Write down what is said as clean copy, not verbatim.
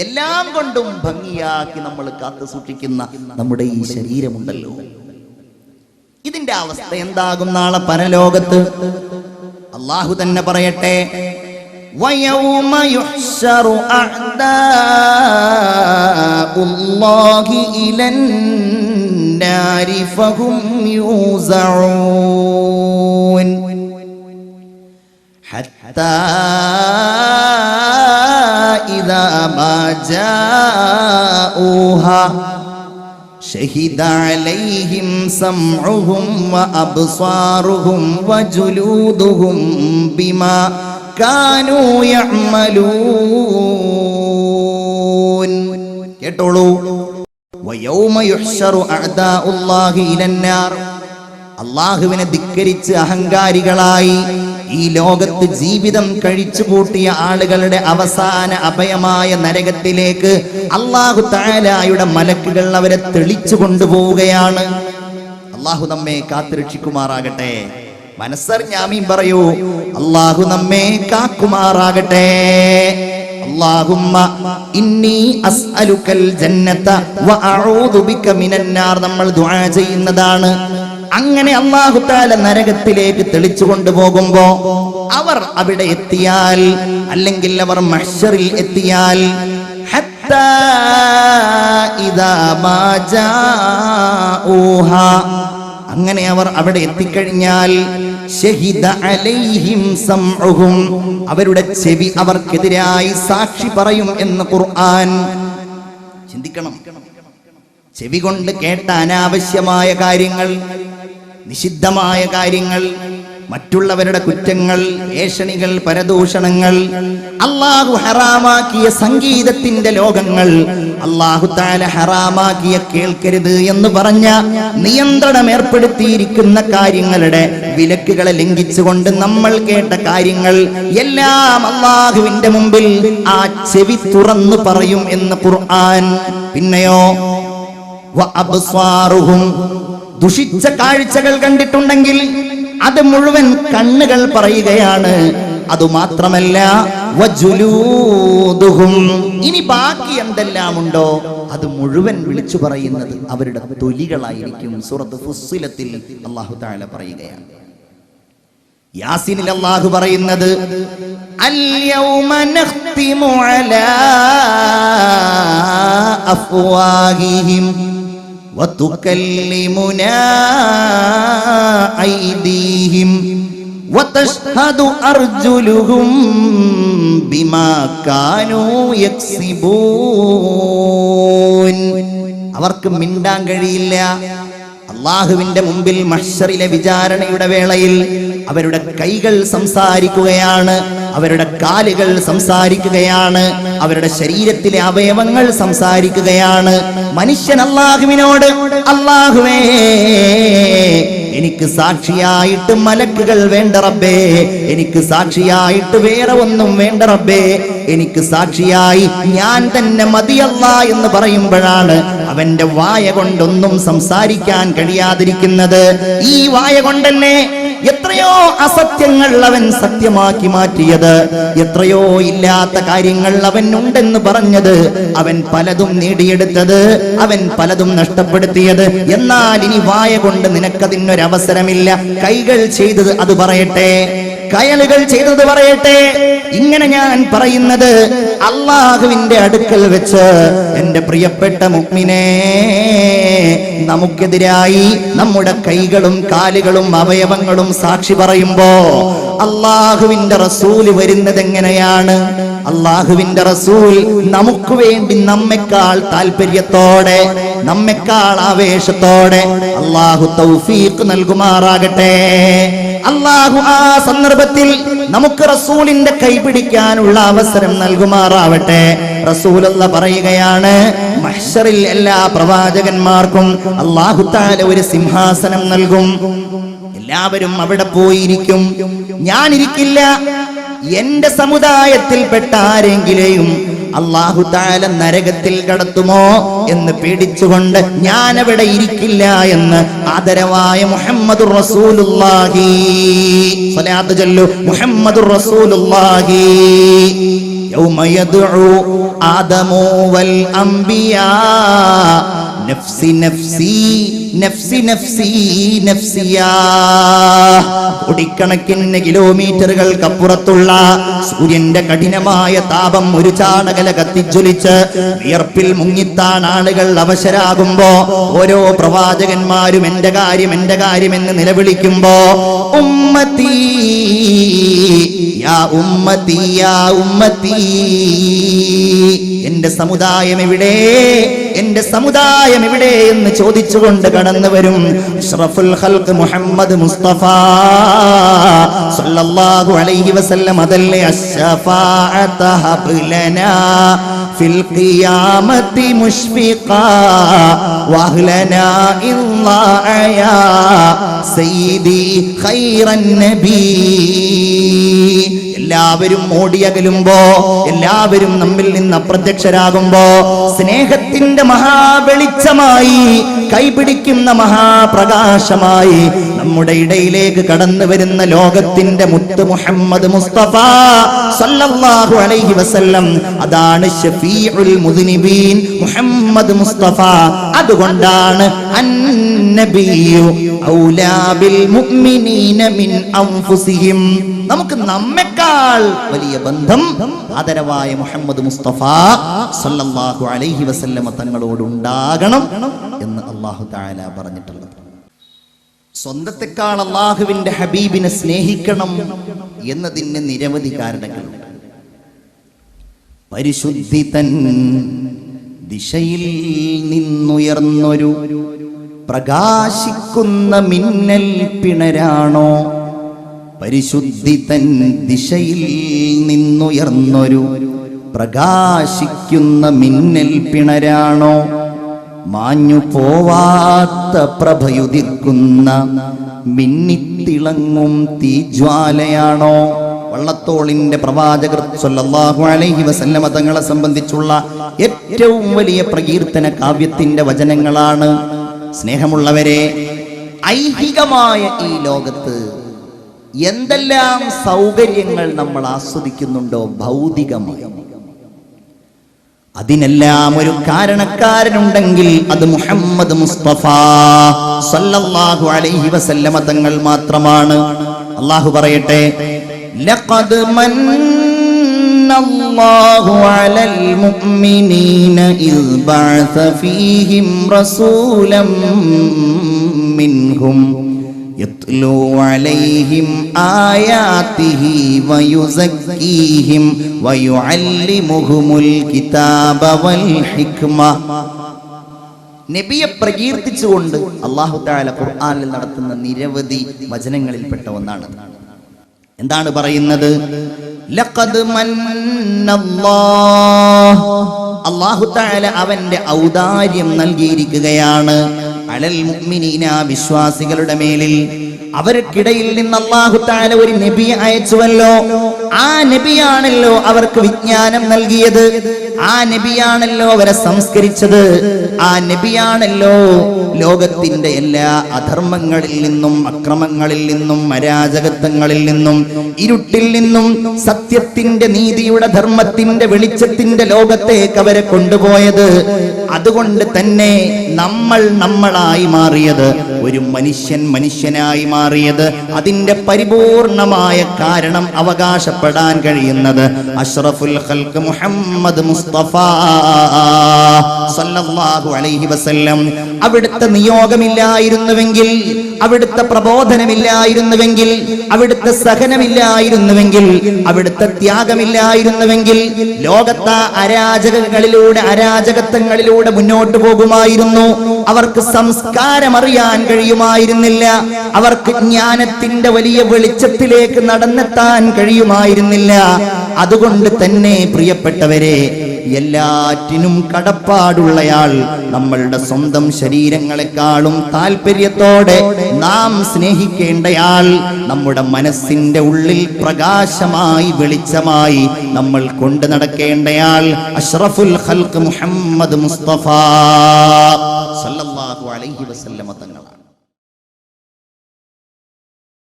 എല്ലാം കൊണ്ടും ഭംഗിയാക്കി നമ്മൾ കാത്തു സൂക്ഷിക്കുന്ന നമ്മുടെ ഈ ശരീരമുണ്ടല്ലോ, ഇതിന്റെ അവസ്ഥ എന്താകും നാളെ പരലോകത്ത്? അല്ലാഹു തന്നെ പറയട്ടെ, وَيَوْمَ يُحْشَرُ أَعْدَاءُ اللَّهِ إِلَى النَّارِ فَهُمْ يُوزَعُونَ حَتَّى إِذَا مَا جَاءُوهَا شهد عليهم سمعهم وأبصارهم وجلودهم بما كانوا يعملون. കേട്ടോളൂ, ويوم يحشر أعداء الله إلى النار. അല്ലാഹുവിനെ ധിക്കരിച്ച് അഹങ്കാരികളായി ഈ ലോകത്ത് ജീവിതം കഴിച്ചു കൂട്ടിയ ആളുകളുടെ അവസാന അഭയമായ നരകത്തിലേക്ക് അല്ലാഹു തആലയുടെ മലക്കുകൾ അവരെ തെളിച്ചു കൊണ്ടുപോവുകയാണ്. അല്ലാഹു നമ്മെ കാത്തുരക്ഷിക്കുമാറാകട്ടെ. മനസ്സറിഞ്ഞാമീൻ പറയൂ, അല്ലാഹു നമ്മെ കാക്കുമാറാകട്ടെ. അല്ലാഹുമ്മ ഇന്നി അസ്അലുക്കൽ ജന്നത വ അഊദു ബിക മിനൻ നാർ നമ്മൾ ദുആ ചെയ്യുന്നതാണ്. അങ്ങനെ അല്ലാഹു തആല നരകത്തിലേക്ക് തെളിച്ചു കൊണ്ടുപോകുമ്പോ അവർ അവിടെ എത്തിയാൽ, അല്ലെങ്കിൽ അവർ മഹ്ശറിൽ എത്തിയാൽ, ഹത്താ ഇദാ മാ ജാഊഹാ, അങ്ങനെ അവർ അവിടെ എത്തിക്കഴിഞ്ഞാൽ, ശഹിദ അലൈഹിം സംഉഹും, അവരുടെ ചെവി അവർക്കെതിരായി സാക്ഷി പറയും എന്ന് ഖുർആൻ. ചിന്തിക്കണം, ചെവി കൊണ്ട് കേട്ട അനാവശ്യമായ കാര്യങ്ങൾ, നിഷിദ്ധമായ കാര്യങ്ങൾ, മറ്റുള്ളവരുടെ കുറ്റങ്ങൾ, ഏഷണികൾ, പരദൂഷണങ്ങൾ, അല്ലാഹു ഹറാമാക്കിയ സംഗീതത്തിന്റെ ലോകങ്ങൾ, അല്ലാഹു തആല ഹറാമാക്കിയ കേൾക്കരുത് എന്ന് പറഞ്ഞ നിയന്ത്രണം ഏർപ്പെടുത്തിയിരിക്കുന്ന കാര്യങ്ങളുടെ വിലക്കുകളെ ലംഘിച്ചുകൊണ്ട് നമ്മൾ കേട്ട കാര്യങ്ങൾ എല്ലാം അല്ലാഹുവിന്റെ മുമ്പിൽ ആ ചെവി തുറന്നു പറയും എന്ന് ഖുർആൻ. പിന്നെയോ വഅബ്സാറുഹും, ദുഷിച്ച കാഴ്ചകൾ കണ്ടിട്ടുണ്ടെങ്കിൽ അത് മുഴുവൻ കണ്ണുകൾ പറയുകയാണ്. അതുമാത്രമല്ല വജുലൂദുഹും, ഇനി ബാക്കി എന്തെല്ലാം ഉണ്ടോ അത് മുഴുവൻ വിളിച്ചു പറയുന്നത് അവരുടെ തൊലികളായിരിക്കും. സൂറത്ത് ഫുസ്സിലത്തിൽ അല്ലാഹു തആല പറയുകയാണ്. യാസീനിൽ അല്ലാഹു പറയുന്നത്, അൽയൗമ നഖ്തിമു അലാ അഫ്വാഹിഹിം വതുകല്ലിമുനാ ഐദീഹിം വതശ്ഹദു അർജുലുഹും ബിമാ കാനൂ യക്സിബൂൻ. അവർക്ക് മിണ്ടാൻ കഴിയില്ല. അല്ലാഹുവിന്റെ മുമ്പിൽ മഹ്ശറിലെ വിചാരണയുടെ വേളയിൽ അവരുടെ കൈകൾ സംസാരിക്കുകയാണ്, അവരുടെ കാലുകൾ സംസാരിക്കുകയാണ്, അവരുടെ ശരീരത്തിലെ അവയവങ്ങൾ സംസാരിക്കുകയാണ്. മനുഷ്യൻ അല്ലാഹുവിനോട്, അല്ലാഹുവേ എനിക്ക് സാക്ഷിയായിട്ട് മലക്കുകൾ വേണ്ട റബ്ബേ, എനിക്ക് സാക്ഷിയായിട്ട് വേറെ ഒന്നും വേണ്ട റബ്ബേ, എനിക്ക് സാക്ഷിയായി ഞാൻ തന്നെ മതിയല്ലാ എന്ന് പറയുമ്പോഴാണ് അവന്റെ വായ കൊണ്ടൊന്നും സംസാരിക്കാൻ കഴിയാതിരിക്കുന്നത്. ഈ വായ കൊണ്ടല്ലേ എത്രയോ അസത്യങ്ങൾ അവൻ സത്യമാക്കി മാറ്റിയത്, എത്രയോ ഇല്ലാത്ത കാര്യങ്ങൾ അവൻ ഉണ്ടെന്ന് പറഞ്ഞത്, അവൻ പലതും നേടിയെടുത്തത്, അവൻ പലതും നഷ്ടപ്പെടുത്തിയത്. എന്നാൽ ഇനി വായ കൊണ്ട് നിനക്കതിനൊരവസരമില്ല. കൈകൾ ചെയ്തത് അത് പറയട്ടെ, കയലുകൾ ചെയ്തത് പറയട്ടെ. ഇങ്ങനെ ഞാൻ പറയുന്നത് അല്ലാഹുവിന്റെ അടുക്കൽ വെച്ച് എന്റെ പ്രിയപ്പെട്ട മുഅ്മിനേ, നമുക്കെതിരായി നമ്മുടെ കൈകളും കാലുകളും അവയവങ്ങളും സാക്ഷി പറയുമ്പോ അല്ലാഹുവിന്റെ റസൂല് വരുന്നത് എങ്ങനെയാണ്? അല്ലാഹുവിന്റെ റസൂൽ നമുക്ക് വേണ്ടി നമ്മെക്കാൾ താല്പര്യത്തോടെ, നമ്മെക്കാൾ ആവേശത്തോടെ, അല്ലാഹു തൗഫീഖ് നൽകുമാറാകട്ടെ. അല്ലാഹു ആ സന്ദർഭത്തിൽ നമുക്ക് റസൂലിന്റെ കൈ പിടിക്കാനുള്ള അവസരം നൽകുമാറാവട്ടെ. റസൂലുള്ള പറയുകയാണ്, മഹ്ശറിൽ എല്ലാ പ്രവാചകന്മാർക്കും അല്ലാഹു തആല ഒരു സിംഹാസനം നൽകും. എല്ലാവരും അവിടെ പോയിരിക്കും. ഞാനിരിക്കില്ല. എന്റെ സമുദായത്തിൽപ്പെട്ട ആരെങ്കിലും അല്ലാഹു തആല നരകത്തിൽ കടത്തുമോ എന്ന് പേടിച്ചുകൊണ്ട് ഞാൻ അവിടെ ഇരിക്കില്ല എന്ന് ആദരവായ മുഹമ്മദുർ റസൂലുള്ളാഹി സ്വലാത്ത് ചൊല്ലു മുഹമ്മദുർ റസൂലുള്ളാഹി യൗമ യദ്ഉ ആദമു വൽ അംബിയാ നഫ്സി നഫ്സി നഫ്സി നഫ്സി നഫ്സിയാ. കോടിക്കണക്കിന് കിലോമീറ്ററുകൾക്കപ്പുറത്തുള്ള സൂര്യന്റെ കഠിനമായ താപം ഒരു ചാണകല കത്തിജ്വലിച്ച് വിയർപ്പിൽ മുങ്ങിത്താൻ ആളുകൾ അവശരാകുമ്പോ ഓരോ പ്രവാചകന്മാരും എന്റെ കാര്യം എന്ന് നിലവിളിക്കുമ്പോ ഉമ്മത്തി യാ ഉമ്മത്തി യാ ഉമ്മത്തി, എന്റെ സമുദായം എവിടെ, എന്റെ സമുദായം എവിടെ എന്ന് ചോദിച്ചുകൊണ്ട് കടന്നു വരും അഷ്റഫുൽ ഖൽഖ് മുഹമ്മദ് മുസ്തഫ സല്ലല്ലാഹു അലൈഹി വസല്ലം. അതല്ലേ അശ്ശഫാഅത ഹബ് ലനാ ഫിൽ ഖിയാമത്തി മുഷ്ഫിഖാ വഹ്ലനാ ഇല്ലാ സയ്യിദി ഖൈറൻ നബി. എല്ലാവരും ഓടിയകലുമ്പോ, എല്ലാവരും നമ്മിൽ നിന്ന് അപ്രത്യക്ഷരാകുമ്പോ സ്നേഹത്തിന്റെ മഹാവെളിച്ചമായി, കൈപിടിക്കുന്ന മഹാപ്രകാശമായി നമ്മുടെ ഇടയിലേക്ക് കടന്നു വരുന്ന ലോകത്തിന്റെ മുത്ത് മുഹമ്മദ് മുസ്തഫ സല്ലല്ലാഹു അലൈഹി വസല്ലം. അതാണ് ശഫീഉൽ മുദ്നിബീൻ മുഹമ്മദ് മുസ്തഫ. അതുകൊണ്ടാണ് അന്നബിയു ഔലാ ബിൽ മുഅ്മിനീന മിൻ അൻഫുസിഹിം, നമുക്ക് നമ്മെക്കാൾ വലിയ ബന്ധം ആദരവായ മുഹമ്മദ് മുസ്തഫ സല്ലല്ലാഹു അലൈഹി വസല്ലം തങ്ങളോട് ഉണ്ടാകണം എന്ന് അല്ലാഹു തആല പറഞ്ഞിട്ടുള്ളത്. സ്വന്തത്തെക്കാൾ അല്ലാഹുവിന്റെ ഹബീബിനെ സ്നേഹിക്കണം എന്നതിന് നിരവധി കാരണങ്ങളുണ്ട്. പരിശുദ്ധി തൻ ദിശയിൽ നിന്നുയർന്നൊരു പ്രകാശിക്കുന്ന മിന്നൽ പിണരാണോ, പരിശുദ്ധി തൻ ദിശയിൽ നിന്നുയർന്നൊരു പ്രകാശിക്കുന്ന മിന്നൽ പിണരാണോ, മാഞ്ഞു പോവാത്ത പ്രഭയുദിക്കുന്ന മിന്നിത്തിളങ്ങും തീജ്വാലയാണോ. വള്ളത്തോളിന്റെ പ്രവാചകർ സല്ലല്ലാഹു അലൈഹി വസല്ലമ തങ്ങളെ സംബന്ധിച്ചുള്ള ഏറ്റവും വലിയ പ്രകീർത്തന കാവ്യത്തിന്റെ വചനങ്ങളാണ്. സ്നേഹമുള്ളവരെ, ഐഹികമായ ഈ ലോകത്ത് എന്തെല്ലാം സൗകര്യങ്ങൾ നമ്മൾ ആസ്വദിക്കുന്നുണ്ടോ ഭൗതികമായി, അതിനെല്ലാം ഒരു കാരണക്കാരനുണ്ടെങ്കിൽ അത് മുഹമ്മദ് മുസ്തഫ സല്ലല്ലാഹു അലൈഹി വസല്ലമ തങ്ങൾ മാത്രമാണ്. അല്ലാഹു പറയട്ടെ, ലഖദ് മന്നല്ലാഹു അലൽ മുഅ്മിനീന ഇദ് ബഅസ ഫീഹിം റസൂലൻ മിൻഹും യത്ലൂ അലൈഹിം ആയാതിഹി വയുസക്കീഹിം വയുഅല്ലിമുഹുമുൽ കിതാബ വൽ ഹിക്മ. നബിയെ പ്രകീർത്തിച്ചുകൊണ്ട് അല്ലാഹു തആല ഖുർആനിൽ നടത്തുന്ന നിരവധി വചനങ്ങളിൽപ്പെട്ട ഒന്നാണ്. എന്താണ് പറയുന്നത്? ലഖദ് മന്നല്ലാഹ്, അല്ലാഹു തആല അവന്റെ ഔദാര്യം നൽകിയിരിക്കുകയാണ് അലൽ മുഅ്മിനീന, വിശ്വാസികളുടെ മേലിൽ. അവർക്കിടയിൽ നിന്ന് അല്ലാഹു തആല ഒരു നബിയെ അയച്ചുവല്ലോ. ആ നബിയാണല്ലോ അവർക്ക് വിജ്ഞാനം നൽകിയത്, ആ നബിയാണല്ലോ അവരെ സംസ്കരിച്ചത്, ആ നബിയാണല്ലോ ലോകത്തിന്റെ എല്ലാ അധർമ്മങ്ങളിൽ നിന്നും അക്രമങ്ങളിൽ നിന്നും അരാജകത്വങ്ങളിൽ നിന്നും ഇരുട്ടിൽ നിന്നും സത്യത്തിന്റെ നീതിയുടെ ധർമ്മത്തിന്റെ വെളിച്ചത്തിന്റെ ലോകത്തേക്ക് അവരെ കൊണ്ടുപോയത്. അതുകൊണ്ട് തന്നെ നമ്മൾ നമ്മളായി മാറിയത്, ഒരു മനുഷ്യൻ മനുഷ്യനായി മാറിയത്, അതിന്റെ പരിപൂർണമായ കാരണം അവകാശപ്പെടാൻ കഴിയുന്നത് അഷ്റഫുൽ ഖൽഖ് മുഹമ്മദ് മുസ്തഫ സല്ലല്ലാഹു അലൈഹി വസല്ലം. അവിടുത്തെ നിയോഗമില്ലായിരുന്നുവെങ്കിൽ, അവിടുത്തെ പ്രബോധനമില്ലായിരുന്നുവെങ്കിൽ, അവിടുത്തെ സഹനമില്ലായിരുന്നുവെങ്കിൽ, അവിടുത്തെ ത്യാഗമില്ലായിരുന്നുവെങ്കിൽ ലോകത്തെ അരാജകത്വങ്ങളിലൂടെ മുന്നോട്ട് പോകുമായിരുന്നു. അവർക്ക് സംസ്കാരം അറിയാൻ കഴിയുമായിരുന്നില്ല, അവർക്ക് ജ്ഞാനത്തിന്റെ വലിയ വെളിച്ചത്തിലേക്ക് നടന്നെത്താൻ കഴിയുമായിരുന്നില്ല. അതുകൊണ്ട് തന്നെ പ്രിയപ്പെട്ടവരെ, എല്ലാറ്റിനും കടപ്പാടുള്ളയാൾ, നമ്മളുടെ സ്വന്തം ശരീരങ്ങളെക്കാളും താല്പര്യത്തോടെ നാം സ്നേഹിക്കേണ്ടയാൾ, നമ്മുടെ മനസ്സിന്റെ ഉള്ളിൽ പ്രകാശമായി വെളിച്ചമായി നമ്മൾ കൊണ്ടു നടക്കേണ്ടയാൾ അഷ്റഫുൽ ഖൽഖ് മുഹമ്മദ് മുസ്തഫ സല്ലല്ലാഹു അലൈഹി വസല്ലമ തങ്ങൾ.